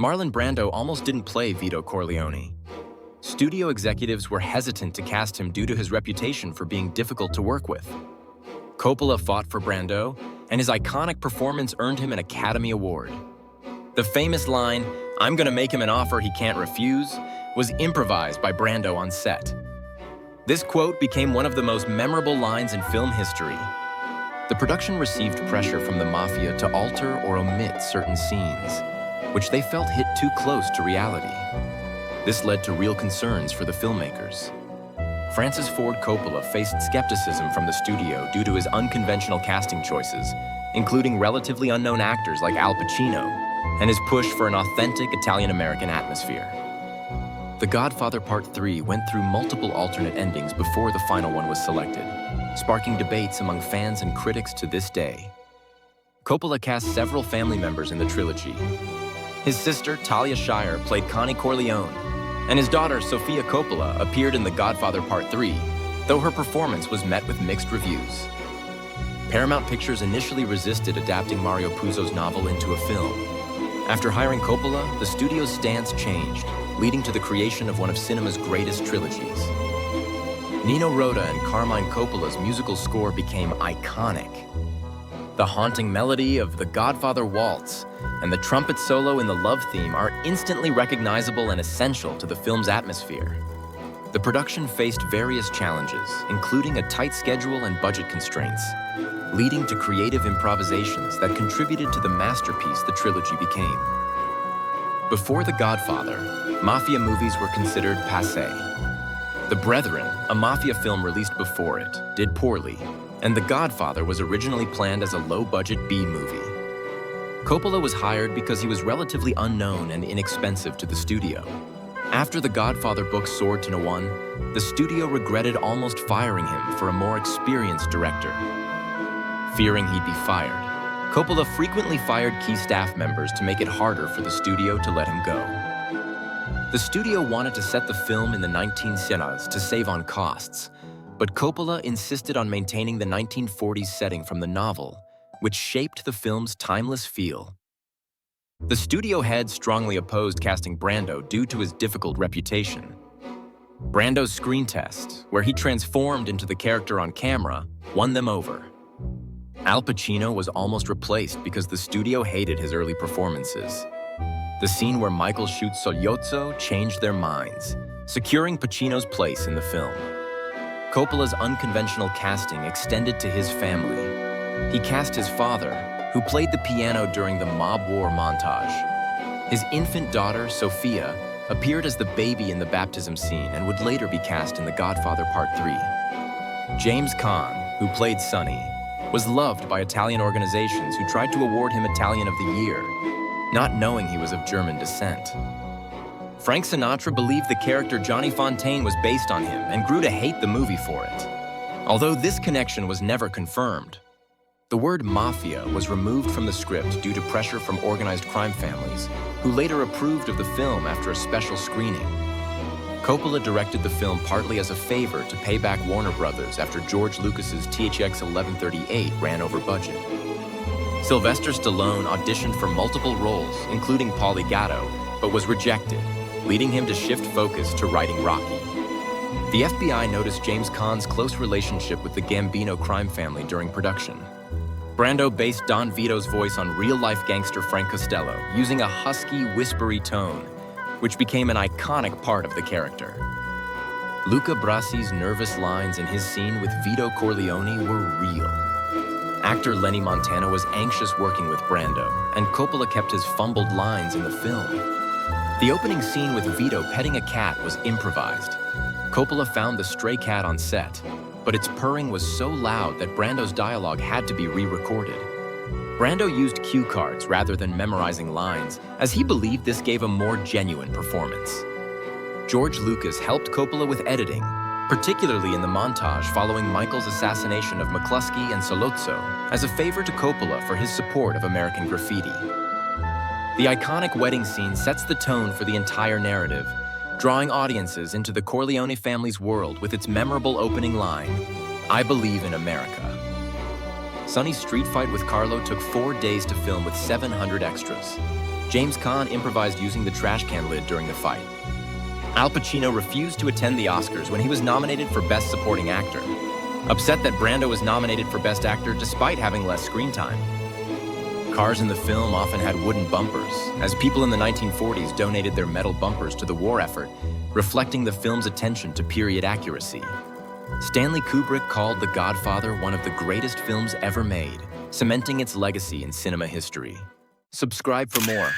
Marlon Brando almost didn't play Vito Corleone. Studio executives were hesitant to cast him due to his reputation for being difficult to work with. Coppola fought for Brando, and his iconic performance earned him an Academy Award. The famous line, "I'm gonna make him an offer he can't refuse," was improvised by Brando on set. This quote became one of the most memorable lines in film history. The production received pressure from the Mafia to alter or omit certain scenes, which they felt hit too close to reality. This led to real concerns for the filmmakers. Francis Ford Coppola faced skepticism from the studio due to his unconventional casting choices, including relatively unknown actors like Al Pacino, and his push for an authentic Italian-American atmosphere. The Godfather Part 3 went through multiple alternate endings before the final one was selected, sparking debates among fans and critics to this day. Coppola cast several family members in the trilogy. His sister, Talia Shire, played Connie Corleone, and his daughter, Sofia Coppola, appeared in The Godfather Part 3, though her performance was met with mixed reviews. Paramount Pictures initially resisted adapting Mario Puzo's novel into a film. After hiring Coppola, the studio's stance changed, leading to the creation of one of cinema's greatest trilogies. Nino Rota and Carmine Coppola's musical score became iconic. The haunting melody of The Godfather Waltz and the trumpet solo in the love theme are instantly recognizable and essential to the film's atmosphere. The production faced various challenges, including a tight schedule and budget constraints, leading to creative improvisations that contributed to the masterpiece the trilogy became. Before The Godfather, Mafia movies were considered passé. The Brethren, a Mafia film released before it, did poorly, and The Godfather was originally planned as a low-budget B-movie. Coppola was hired because he was relatively unknown and inexpensive to the studio. After The Godfather book soared to No. 1, the studio regretted almost firing him for a more experienced director. Fearing he'd be fired, Coppola frequently fired key staff members to make it harder for the studio to let him go. The studio wanted to set the film in the 1900s to save on costs, but Coppola insisted on maintaining the 1940s setting from the novel, which shaped the film's timeless feel. The studio head strongly opposed casting Brando due to his difficult reputation. Brando's screen test, where he transformed into the character on camera, won them over. Al Pacino was almost replaced because the studio hated his early performances. The scene where Michael shoots Sogliozzo changed their minds, securing Pacino's place in the film. Coppola's unconventional casting extended to his family. He cast his father, who played the piano during the mob war montage. His infant daughter, Sofia, appeared as the baby in the baptism scene and would later be cast in The Godfather Part 3. James Caan, who played Sonny, was loved by Italian organizations who tried to award him Italian of the Year, not knowing he was of German descent. Frank Sinatra believed the character Johnny Fontaine was based on him and grew to hate the movie for it. Although this connection was never confirmed, the word Mafia was removed from the script due to pressure from organized crime families, who later approved of the film after a special screening. Coppola directed the film partly as a favor to pay back Warner Brothers after George Lucas's THX 1138 ran over budget. Sylvester Stallone auditioned for multiple roles, including Paulie Gatto, but was rejected, leading him to shift focus to writing Rocky. The FBI noticed James Caan's close relationship with the Gambino crime family during production. Brando based Don Vito's voice on real-life gangster Frank Costello, using a husky, whispery tone, which became an iconic part of the character. Luca Brassi's nervous lines in his scene with Vito Corleone were real. Actor Lenny Montana was anxious working with Brando, and Coppola kept his fumbled lines in the film. The opening scene with Vito petting a cat was improvised. Coppola found the stray cat on set, but its purring was so loud that Brando's dialogue had to be re-recorded. Brando used cue cards rather than memorizing lines, as he believed this gave a more genuine performance. George Lucas helped Coppola with editing, particularly in the montage following Michael's assassination of McCluskey and Sollozzo, as a favor to Coppola for his support of American graffiti. The iconic wedding scene sets the tone for the entire narrative, drawing audiences into the Corleone family's world with its memorable opening line, "I believe in America." Sonny's street fight with Carlo took 4 days to film with 700 extras. James Caan improvised using the trash can lid during the fight. Al Pacino refused to attend the Oscars when he was nominated for Best Supporting Actor, upset that Brando was nominated for Best Actor despite having less screen time. Cars in the film often had wooden bumpers, as people in the 1940s donated their metal bumpers to the war effort, reflecting the film's attention to period accuracy. Stanley Kubrick called The Godfather one of the greatest films ever made, cementing its legacy in cinema history. Subscribe for more.